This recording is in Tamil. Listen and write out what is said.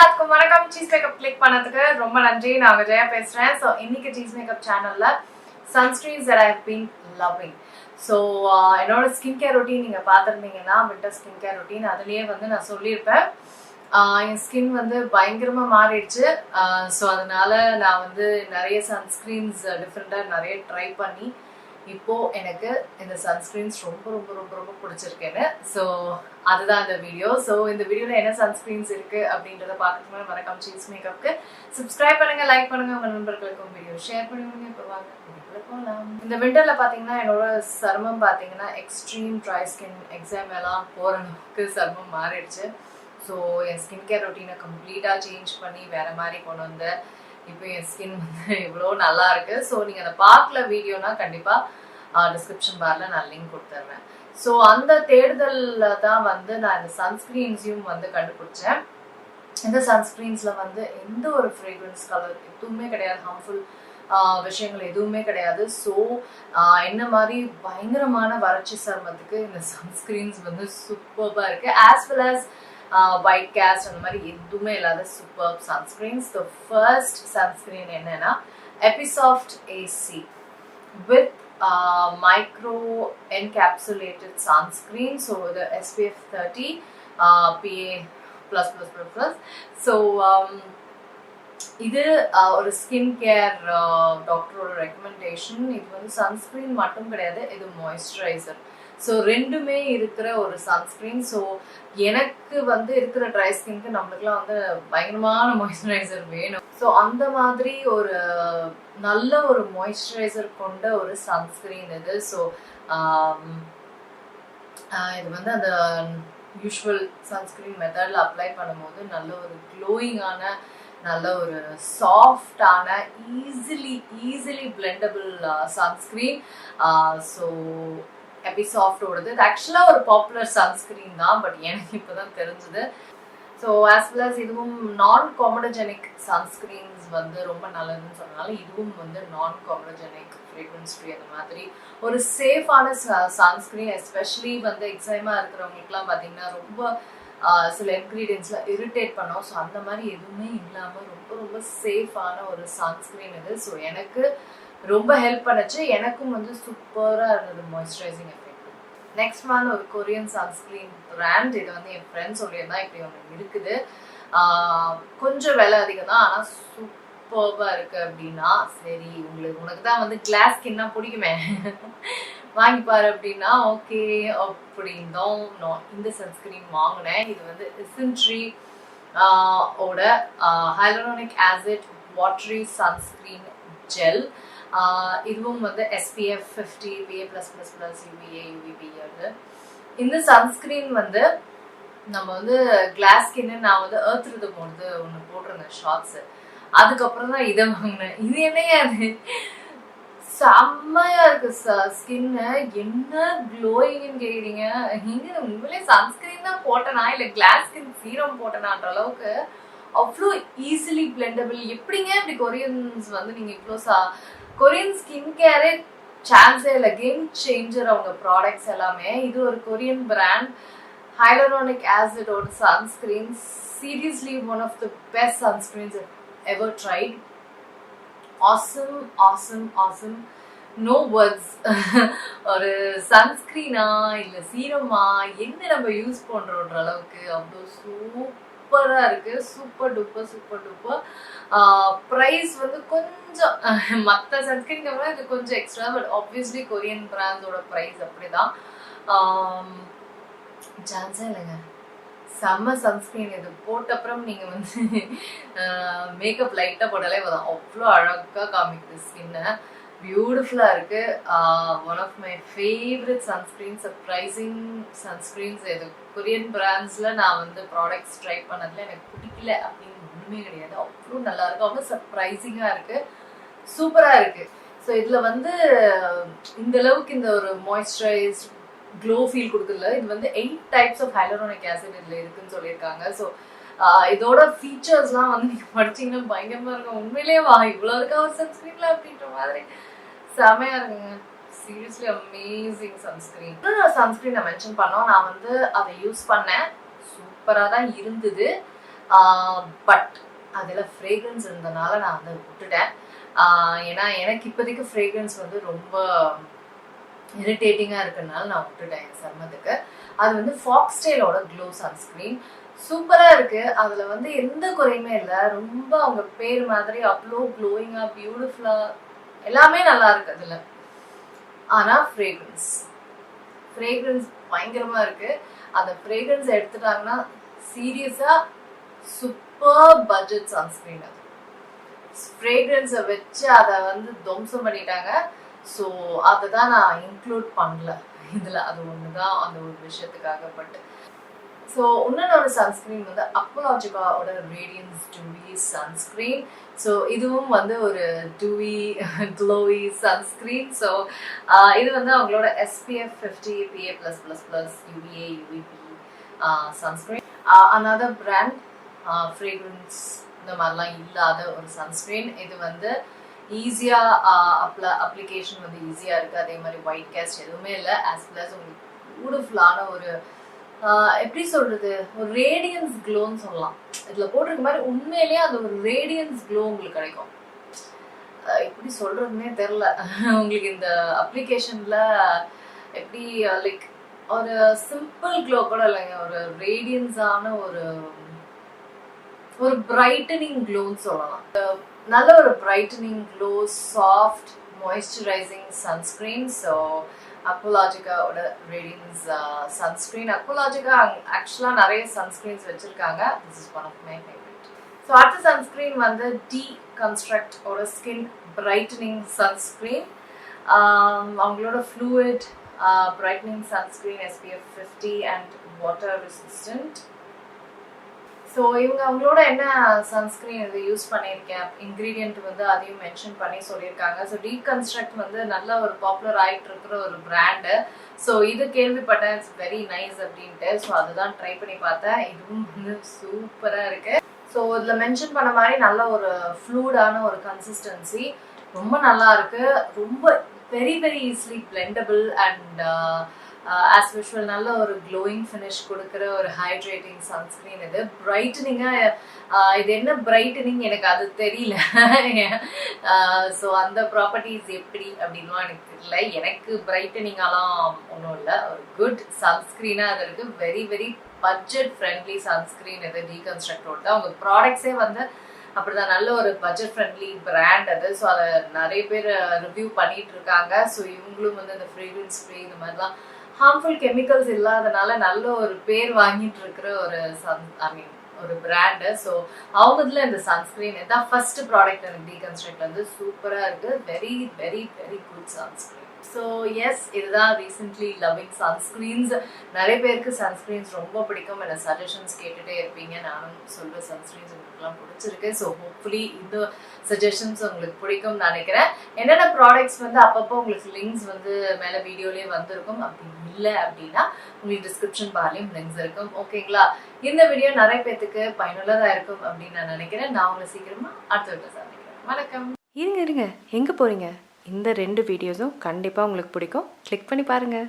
எல்லாத்துக்கும் வணக்கம். சீஸ் மேக்கப் கிளிக் பண்ணதுக்கு ரொம்ப நன்றி. நான் ஜெயா பேசுறேன். ஸோ இன்னைக்கு சீஸ் மேக்கப் சேனல்ல sunscreens that I've been loving. So என்னோட ஸ்கின் கேர் ரொட்டீன் நீங்க பார்த்துருந்தீங்கன்னா வின்டர் ஸ்கின் கேர் ரொட்டீன் அதுலயே நான் சொல்லியிருப்பேன். என் ஸ்கின் பயங்கரமா மாறிடுச்சு. ஸோ அதனால நான் நிறைய சன்ஸ்கிரீன்ஸ் டிஃப்ரெண்டா நிறைய ட்ரை பண்ணி இப்போ எனக்கு இந்த சன்ஸ்கிரீன்ஸ் ரொம்ப ரொம்ப ரொம்ப ரொம்ப பிடிச்சிருக்கேன்னு. ஸோ அதுதான் இந்த வீடியோ. ஸோ இந்த வீடியோல என்ன சன்ஸ்கிரீன்ஸ் இருக்கு அப்படின்றத பார்க்கறதுக்கு மறக்காம சீஸ் மேக்கப்க்கு சப்ஸ்கிரைப் பண்ணுங்க, லைக் பண்ணுங்க, உங்க நண்பர்களுக்கும் வீடியோ ஷேர் பண்ணுங்க. இப்போ வாங்க வீடியோக்குள்ள போகலாம். இந்த விண்டர்ல பாத்தீங்கன்னா என்னோட சருமம் பாத்தீங்கன்னா எக்ஸ்ட்ரீம் ட்ரை ஸ்கின், எக்ஸாம் எல்லாம் போற அளவுக்கு சருமம் மாறிடுச்சு. ஸோ என் ஸ்கின் கேர் ரொட்டீனை கம்ப்ளீட்டா சேஞ்ச் பண்ணி வேற மாதிரி கொண்டு வந்தேன். இப்போ என் ஸ்கின் இவ்வளோ நல்லா இருக்கு. ஸோ நீங்க அதை பார்க்கல வீடியோனா கண்டிப்பா டிஸ்கிரிப்ஷன் பார்ல நான் லிங்க் கொடுத்துட்றேன். ஸோ அந்த தேடுதல்ல தான் நான் இந்த சன்ஸ்கிரீன்ஸையும் கண்டுபிடிச்சேன். இந்த சன்ஸ்கிரீன்ஸ்ல எந்த ஒரு ஃப்ரேக்ரன்ஸ் கலர் எதுவுமே கிடையாது, ஹார்ம்ஃபுல் விஷயங்கள் எதுவுமே கிடையாது. ஸோ என்ன மாதிரி பயங்கரமான வறட்சி சருமத்துக்கு இந்த சன்ஸ்கிரீன்ஸ் சூப்பர்பா இருக்கு. As well as white cast அந்த மாதிரி எதுவுமே இல்லாத super sunscreens. The first sunscreen என்னன்னா Episoft AC with micro encapsulated sunscreen. So the SPF 30 PA++++. So இது ஒரு ஸ்கின் கேர் டாக்டரோட ரெக்கமெண்டேஷன். இது சன்ஸ்கிரீன் மட்டும் கிடையாது, இது மாய்ஸ்சரைசர். ஸோ ரெண்டுமே இருக்கிற ஒரு சன்ஸ்கிரீன். ஸோ எனக்கு இருக்கிற ட்ரை ஸ்கின்க்கு நம்மளுக்குலாம் பயங்கரமான மாய்ஸ்சரைசர் வேணும். ஸோ அந்த மாதிரி ஒரு நல்ல ஒரு மாய்ஸ்சரைசர் கொண்ட ஒரு சன்ஸ்கிரீன் இது. ஸோ இது அந்த யூஷுவல் சன்ஸ்கிரீன் மெத்தட்ல அப்ளை பண்ணும்போது நல்ல ஒரு க்ளோயிங்கான, நல்ல ஒரு சாஃப்டான, ஈஸிலி பிளெண்டபிள் சன்ஸ்கிரீன். ஸோ எபிசாஃப்டோடது இது ஆக்சுவலா ஒரு பாப்புலர் சன்ஸ்கிரீன் தான், பட் எனக்கு இப்போதான் தெரிஞ்சது. ஸோ ஆஸ் வெல் அஸ் இதுவும் நான் காமடோஜெனிக் சன்ஸ்கிரீன்ஸ் ரொம்ப நல்லதுன்னு சொன்னனால இதுவும் நான் காமடோஜெனிக், ஃப்ரேக்ரன்ஸ் ஃப்ரீ அந்த மாதிரி ஒரு சேஃபான சன்ஸ்கிரீன். எஸ்பெஷலி எக்ஸைமா இருக்கிறவங்களுக்குலாம் பார்த்தீங்கன்னா ரொம்ப சில இன்க்ரீடியன்ஸ்ல இரிட்டேட் பண்ணோம். ஸோ அந்த மாதிரி எதுவுமே இல்லாமல் ரொம்ப ரொம்ப சேஃபான ஒரு சன்ஸ்கிரீன் இது. ஸோ எனக்கு ரொம்ப ஹெல்ப் பண்ணுச்சு. எனக்கும் சூப்பரா இருந்தது மாய்ஸ்சரைசிங் எஃபெக்ட். நெக்ஸ்ட் ஒரு கொரியன் சன்ஸ்கிரீன் பிராண்ட். இது என் ஃப்ரெண்ட் சொல்லியிருந்தா இப்படி ஒன்று இருக்குது. கொஞ்சம் விலை அதிகம் தான், ஆனால் சூப்பர்வா இருக்கு அப்படின்னா சரி உனக்கு தான் கிளாஸ் ஸ்கின்னா பிடிக்குமே வாங்கி பாரு அப்படின்னா ஓகே அப்படின்னும் நான் இந்த சன்ஸ்கிரீன் வாங்கினேன். இது Isntree ஓட hyaluronic acid watery sunscreen gel. இதுவும் SPF 50 PA+++ UVA UVB. இந்த சன்ஸ்கிரீன் நம்ம கிளாஸ் ஸ்கின்னு நான் ஏர்த்றது போது ஒன்று போட்டிருந்தேன் ஷார்ட்ஸ். அதுக்கப்புறம் தான் இதை வாங்கினேன். இது என்னையா அது செம்மையா இருக்கு ஸ்கின்னு, என்ன க்ளோயிங்னு கேக்குறீங்க. இங்க உண்மையிலே சன்ஸ்கிரீன் தான் போட்டனா இல்ல கிளாஸ் ஸ்கின் சீரம் போட்டனான்ற அளவுக்கு அவ்வளோ ஈஸிலி பிளெண்டபிள். எப்படிங்க இப்படி கொரியன்ஸ் நீங்க இவ்வளோ கொரியன் ஸ்கின் கேரே சான்ஸே இல்லை, கேம் சேஞ்சர் அவங்க ப்ராடக்ட்ஸ் எல்லாமே. இது ஒரு கொரியன் பிராண்ட், ஹைலூரோனிக் ஆசிடோட sunscreen. Seriously one of the best sunscreens ever tried. Awesome awesome awesome, no words. ஒரு சன்ஸ்கிரீனா இல்ல சீரமா என்ன நம்ம யூஸ் பண்றோன்ற அளவுக்கு அவ்வளோ சூப்பரா இருக்கு. Super duper super duper. Price கொஞ்சம் மற்ற சன்ஸ்கிரீன் இது கொஞ்சம் எக்ஸ்ட்ரா, பட் ஆப்வியஸ்லி கொரியன் பிராண்ட்ஸோட ப்ரைஸ் அப்படிதான். சான்ஸே இல்லைங்க, செம்ம சன்ஸ்கிரீன். இது போட்ட அப்புறம் நீங்க மேக்கப் லைட்டா போட்டாலே அவ்வளோ அழகா காமிக்குது ஸ்கின்னை. பியூட்டிஃபுல்லா இருக்கு. One of my favourite sunscreen, surprising sunscreens. இது கொரியன் பிராண்ட்ஸ்ல நான் ப்ராடக்ட்ஸ் ட்ரை பண்ணதுல எனக்கு பிடிக்கல அப்படின்னு ஒண்ணுமே கிடையாது. அவ்வளோ நல்லா இருக்கு, அவ்வளோ சர்ப்ரைசிங்கா இருக்கு, சூப்பரா இருக்கு. ஸோ இதுல இந்த அளவுக்கு இந்த ஒரு மாய்ஸ்சரைஸ்ட் க்ளோ ஃபீல் கொடுக்குதுல. இது 8 டைப்ஸ் ஆஃப் ஹைலூரோனிக் ஆசிட் இதுல இருக்குன்னு சொல்லியிருக்காங்க. ஸோ இதோட ஃபீச்சர்ஸ்லாம் நீங்க படிச்சீங்கன்னா பயங்கரமா இருக்கும். உண்மையிலேயே இவ்வளோ இருக்கா ஒரு சன்ஸ்கிரீன்ல அப்படின்ற மாதிரி செமையா இருக்குங்க. Seriously amazing sunscreen. சன்ஸ்கிரீன் நான் மென்ஷன் பண்ணோம், நான் அதை யூஸ் பண்ணேன், சூப்பரா தான் இருந்தது. பட் அதில் ஃப்ரேக்ரன்ஸ் இருந்தனால நான் வந்து விட்டுட்டேன். ஏன்னா எனக்கு இப்போதைக்கு ஃப்ரேக்ரன்ஸ் வந்து ரொம்ப இரிட்டேட்டிங்காக இருக்கிறதுனால நான் விட்டுட்டேன் என் சர்மத்துக்கு. அது வந்து ஃபாக்ஸ்டேலோட க்ளோ சன்ஸ்க்ரீன் சூப்பராக இருக்குது. அதில் வந்து எந்த குறையுமே இல்லை. ரொம்ப அவங்க பேர் மாதிரி அவ்வளோ க்ளோயிங்காக பியூட்டிஃபுல்லாக எல்லாமே நல்லா இருக்கு அதில். ஆனால் ஃப்ரேக்ரன்ஸ் பயங்கரமாக இருக்குது. அந்த ஃப்ரேக்ரன்ஸ் எடுத்துட்டாங்கன்னா சீரியஸாக சூப்பர் பட்ஜெட் சன்ஸ்க்ரீன். அது ஃப்ரேக்ரன்ஸை வச்சு அதை வந்து துவம்சம் பண்ணிட்டாங்க. ஸோ அதை தான் நான் இன்க்ளூட் பண்ணல இதில். அது ஒன்று தான் அந்த ஒரு விஷயத்துக்காக. பட் ஸோ இன்னொரு சன்ஸ்க்ரீன் வந்து அக்வாலாஜிகாவோட ரேடியன்ஸ் டூவி சன்ஸ்க்ரீன். ஸோ இதுவும் வந்து ஒரு டூவி க்ளோவி சன்ஸ்க்ரீன். ஸோ இது வந்து அவங்களோட SPF 50 PA+++ UVA UVB sunscreen. another brand fragrance இந்த மாதிரிலாம் இல்லாத ஒரு சன்ஸ்க்ரீன். இது வந்து ஈஸியாக அப்ளிகேஷன் வந்து ஈஸியாக இருக்குது. அதே மாதிரி ஒயிட் கேஸ்ட் எதுவுமே இல்லை. ஆஸ் பிளஸ் உங்களுக்கு பியூட்டிஃபுல்லான ஒரு எப்படி சொல்கிறது, ஒரு ரேடியன்ஸ் க்ளோன்னு சொல்லலாம். இதில் போட்டிருக்க மாதிரி உண்மையிலேயே அந்த ஒரு ரேடியன்ஸ் க்ளோ உங்களுக்கு கிடைக்கும். எப்படி சொல்கிறதுனே தெரில. உங்களுக்கு இந்த அப்ளிகேஷனில் எப்படி லைக் ஒரு சிம்பிள் க்ளோ கூட இல்லைங்க, ஒரு ரேடியன்ஸான ஒரு பிரைட்டனிங் க்ளோன்னு சொல்லலாம். நல்ல ஒரு brightening glow, soft moisturising sunscreen. So அக்வாலாஜிகாவோட ரேடியன்ஸ் சன்ஸ்க்ரீன். அக்வாலாஜிகா ஆக்சுவலாக நிறைய சன்ஸ்க்ரீன்ஸ் வச்சுருக்காங்க. This is one of my favourite. So அடுத்த சன்ஸ்க்ரீன் வந்து Deconstruct ஓட ஸ்கின் பிரைட்டனிங் சன்ஸ்க்ரீன். அவங்களோட fluid brightening sunscreen SPF 50 and water resistant. So இவங்க அவங்களோட என்ன சன்ஸ்க்ரீன் இது யூஸ் பண்ணியிருக்கேன் இன்க்ரீடியன்ட் வந்து அதையும் மென்ஷன் பண்ணி சொல்லியிருக்காங்க. ஸோ Deconstruct வந்து நல்ல ஒரு பாப்புலர் ஆகிட்டு இருக்கிற ஒரு பிராண்டு. ஸோ இது கேள்விப்பட்டேன், இட்ஸ் வெரி நைஸ் அப்படின்ட்டு. ஸோ அதுதான் ட்ரை பண்ணி பார்த்தேன். இதுவும் வந்து சூப்பராக இருக்கு. ஸோ இதில் மென்ஷன் பண்ண மாதிரி நல்ல ஒரு ஃப்ளூடான ஒரு கன்சிஸ்டன்சி, ரொம்ப நல்லா இருக்கு. ரொம்ப very very easily blendable and as usual நல்ல ஒரு க்ளோயிங் ஃபினிஷ் கொடுக்குற ஒரு ஹைட்ரேட்டிங் சன்ஸ்க்ரீன். இது பிரைட்டனிங்காக இது என்ன பிரைட்டனிங் எனக்கு அது தெரியல. ஸோ அந்த ப்ராப்பர்ட்டிஸ் எப்படி அப்படின்லாம் எனக்கு தெரியல. எனக்கு பிரைட்டனிங்காலாம் ஒன்றும் இல்லை, ஒரு குட் சன்ஸ்க்ரீனாக அது இருக்குது. Very very budget friendly sunscreen இது Deconstruct. அவங்க ப்ராடக்ட்ஸே வந்து அப்படிதான் நல்ல ஒரு பட்ஜெட் ஃப்ரெண்ட்லி பிராண்ட் அது. ஸோ அதை நிறைய பேர் ரிவ்யூ பண்ணிட்டு இருக்காங்க. ஸோ இவங்களும் வந்து இந்த ஃப்ரேக்ரன்ஸ் ஸ்ப்ரே இந்த மாதிரிலாம் ஹார்ம்ஃபுல் கெமிக்கல்ஸ் இல்லாதனால நல்ல ஒரு பேர் வாங்கிட்டு இருக்கிற ஒரு ஒரு பிராண்டு. ஸோ அவங்க இதில் இந்த சன்ஸ்க்ரீன் இதான் ஃபர்ஸ்ட் ப்ராடக்ட் எனக்கு Deconstruct வந்து சூப்பராக இருக்குது. Very very very good sunscreen. So yes, இதுதான் ரீசென்ட்லி லவ்விங் சன்ஸ்க்ரீன்ஸ். நிறைய பேருக்கு சன்ஸ்க்ரீன்ஸ் ரொம்ப பிடிக்கும். என்ன சஜஷன்ஸ் கேட்டுகிட்டே இருப்பீங்க. நானும் சொல்கிற சன்ஸ்க்ரீன்ஸ் உங்களுக்குலாம் பிடிச்சிருக்கு. ஸோ ஹோப்ஃபுல்லி இந்த சஜஷன்ஸ் உங்களுக்கு பிடிக்கும்னு நினைக்கிறேன். என்னென்ன ப்ராடக்ட்ஸ் வந்து அப்பப்போ உங்களுக்கு லிங்க்ஸ் வந்து மேலே வீடியோலேயே வந்திருக்கும். அப்படி இல்லை அப்படின்னா உங்களுக்கு டிஸ்கிரிப்ஷன் பார்லையும் லிங்க்ஸ் இருக்கும். ஓகேங்களா? இந்த வீடியோ நிறைய பேத்துக்கு பயனுள்ளதாக இருக்கும் அப்படின்னு நான் நினைக்கிறேன். நான் உங்களை சீக்கிரமாக அடுத்த வீட்டில் சந்திக்கிறேன். வணக்கம். இருங்க எங்கே போகிறீங்க? இந்த 2 வீடியோஸும் கண்டிப்பாக உங்களுக்கு பிடிக்கும். கிளிக் பண்ணி பாருங்கள்.